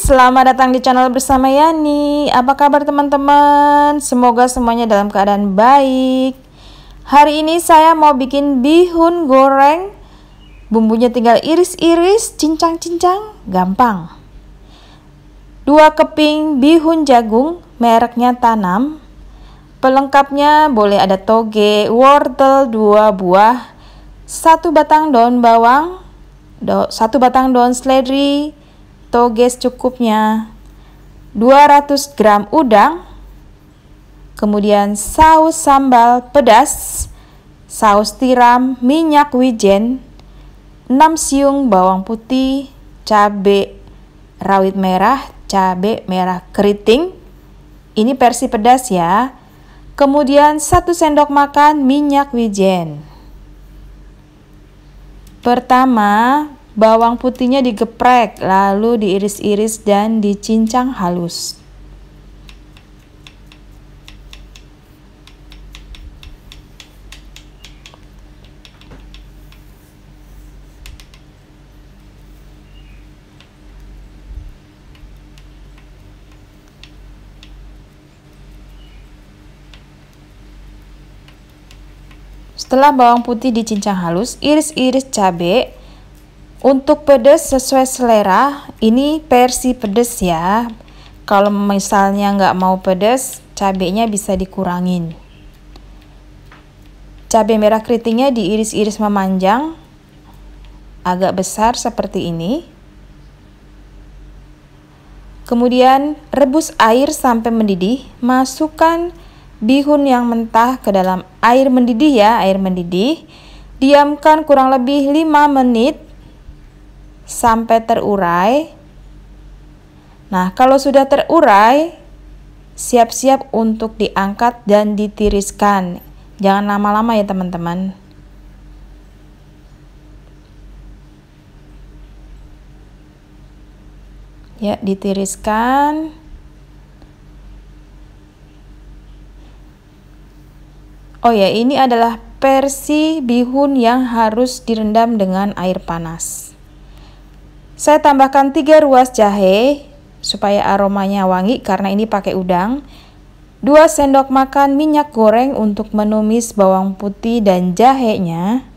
Selamat datang di channel bersama Yani. Apa kabar teman-teman? Semoga semuanya dalam keadaan baik. Hari ini saya mau bikin bihun goreng. Bumbunya tinggal iris-iris, cincang-cincang, gampang. 2 keping bihun jagung, mereknya Tanam. Pelengkapnya boleh ada toge, wortel 2 buah, 1 batang daun bawang, 1 batang daun seledri, toge secukupnya, 200 gram udang, kemudian saus sambal pedas, saus tiram, minyak wijen, 6 siung bawang putih, cabai rawit merah, cabai merah keriting, ini versi pedas ya. Kemudian 1 sendok makan minyak wijen. Pertama, bawang putihnya digeprek, lalu diiris-iris dan dicincang halus. Setelah bawang putih dicincang halus, iris-iris cabai. Untuk pedas sesuai selera, ini versi pedas ya. Kalau misalnya nggak mau pedas, cabainya bisa dikurangin. Cabai merah keritingnya diiris-iris memanjang, agak besar seperti ini. Kemudian rebus air sampai mendidih, masukkan bihun yang mentah ke dalam air mendidih ya, air mendidih. Diamkan kurang lebih 5 menit sampai terurai. Nah, kalau sudah terurai, siap-siap untuk diangkat dan ditiriskan. Jangan lama-lama ya teman-teman. Ya, ditiriskan. Oh ya, ini adalah versi bihun yang harus direndam dengan air panas. Saya tambahkan 3 ruas jahe supaya aromanya wangi karena ini pakai udang. 2 sendok makan minyak goreng untuk menumis bawang putih dan jahenya.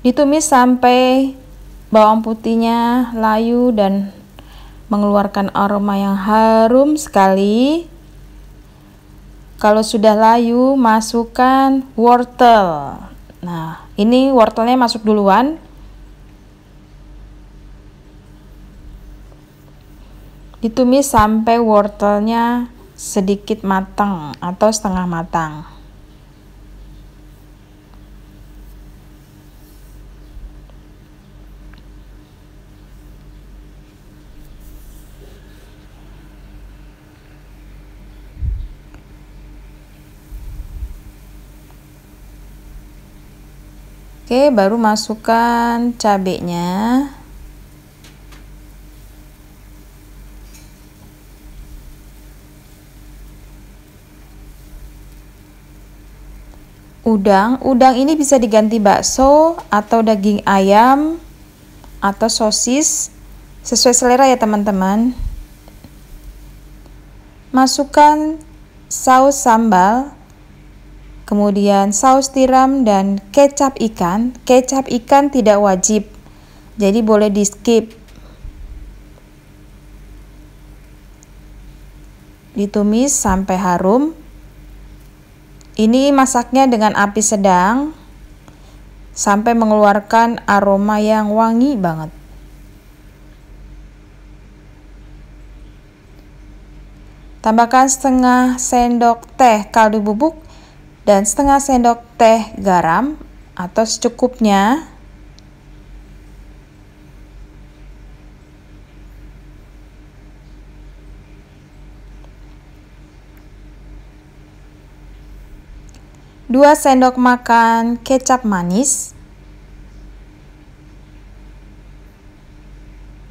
Ditumis sampai bawang putihnya layu dan mengeluarkan aroma yang harum sekali. Kalau sudah layu, masukkan wortel. Nah, ini wortelnya masuk duluan. Ditumis sampai wortelnya sedikit matang atau setengah matang. Oke, baru masukkan cabenya. Udang ini bisa diganti bakso atau daging ayam atau sosis, sesuai selera ya teman-teman. Masukkan saus sambal, kemudian saus tiram dan kecap ikan. Kecap ikan tidak wajib, jadi boleh di skip. Ditumis sampai harum. Ini masaknya dengan api sedang sampai mengeluarkan aroma yang wangi banget. Tambahkan setengah sendok teh kaldu bubuk dan setengah sendok teh garam atau secukupnya. 2 sendok makan kecap manis,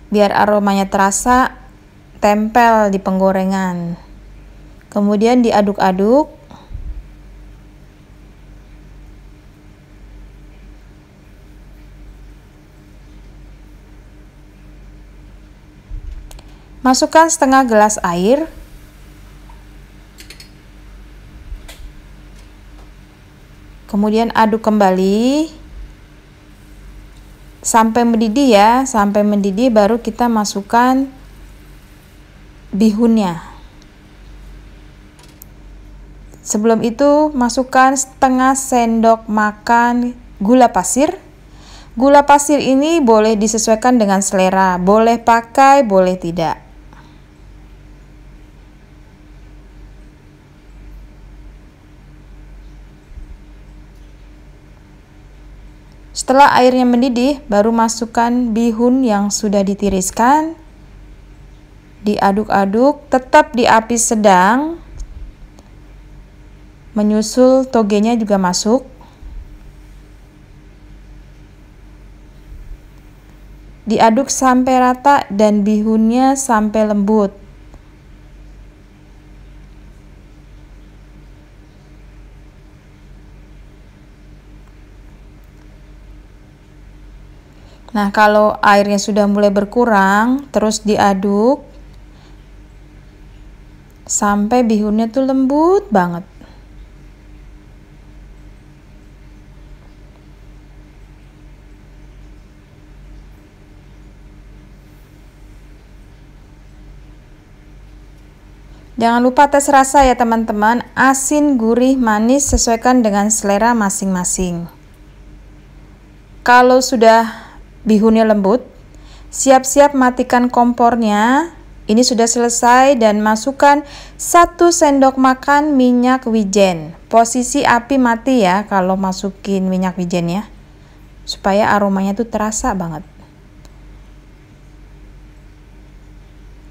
biar aromanya terasa tempel di penggorengan. Kemudian diaduk-aduk. Masukkan setengah gelas air. Kemudian aduk kembali sampai mendidih ya, sampai mendidih baru kita masukkan bihunnya. Sebelum itu masukkan setengah sendok makan gula pasir. Gula pasir ini boleh disesuaikan dengan selera, boleh pakai, boleh tidak. Setelah airnya mendidih, baru masukkan bihun yang sudah ditiriskan. Diaduk-aduk, tetap di api sedang. Menyusul togenya juga masuk. Diaduk sampai rata dan bihunnya sampai lembut. Nah, kalau airnya sudah mulai berkurang, terus diaduk sampai bihunnya tuh lembut banget. Jangan lupa tes rasa ya teman-teman, asin, gurih, manis sesuaikan dengan selera masing-masing. Kalau sudah bihunnya lembut, siap-siap matikan kompornya. Ini sudah selesai dan masukkan 1 sendok makan minyak wijen. Posisi api mati ya kalau masukin minyak wijen ya, supaya aromanya tuh terasa banget.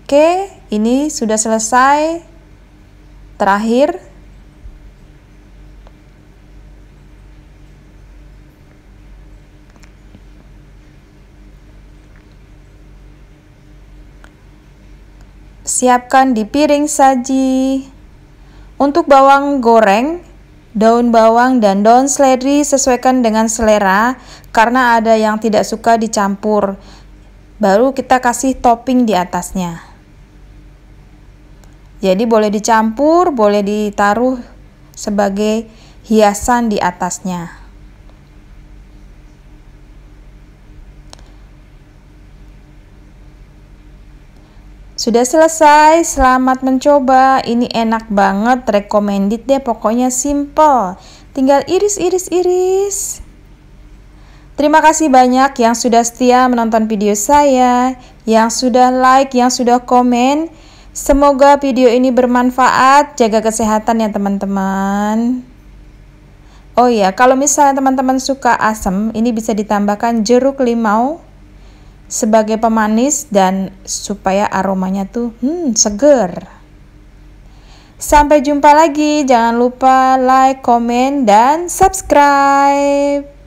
Oke, ini sudah selesai. Terakhir, siapkan di piring saji. Untuk bawang goreng, daun bawang dan daun seledri sesuaikan dengan selera, karena ada yang tidak suka dicampur. Baru kita kasih topping di atasnya. Jadi boleh dicampur, boleh ditaruh sebagai hiasan di atasnya. Sudah selesai, selamat mencoba. Ini enak banget, recommended deh, pokoknya simple. Tinggal iris-iris-iris. Terima kasih banyak yang sudah setia menonton video saya, yang sudah like, yang sudah komen. Semoga video ini bermanfaat. Jaga kesehatan ya teman-teman. Oh iya, kalau misalnya teman-teman suka asam, ini bisa ditambahkan jeruk limau sebagai pemanis dan supaya aromanya tuh seger. Sampai jumpa lagi. Jangan lupa like, komen, dan subscribe.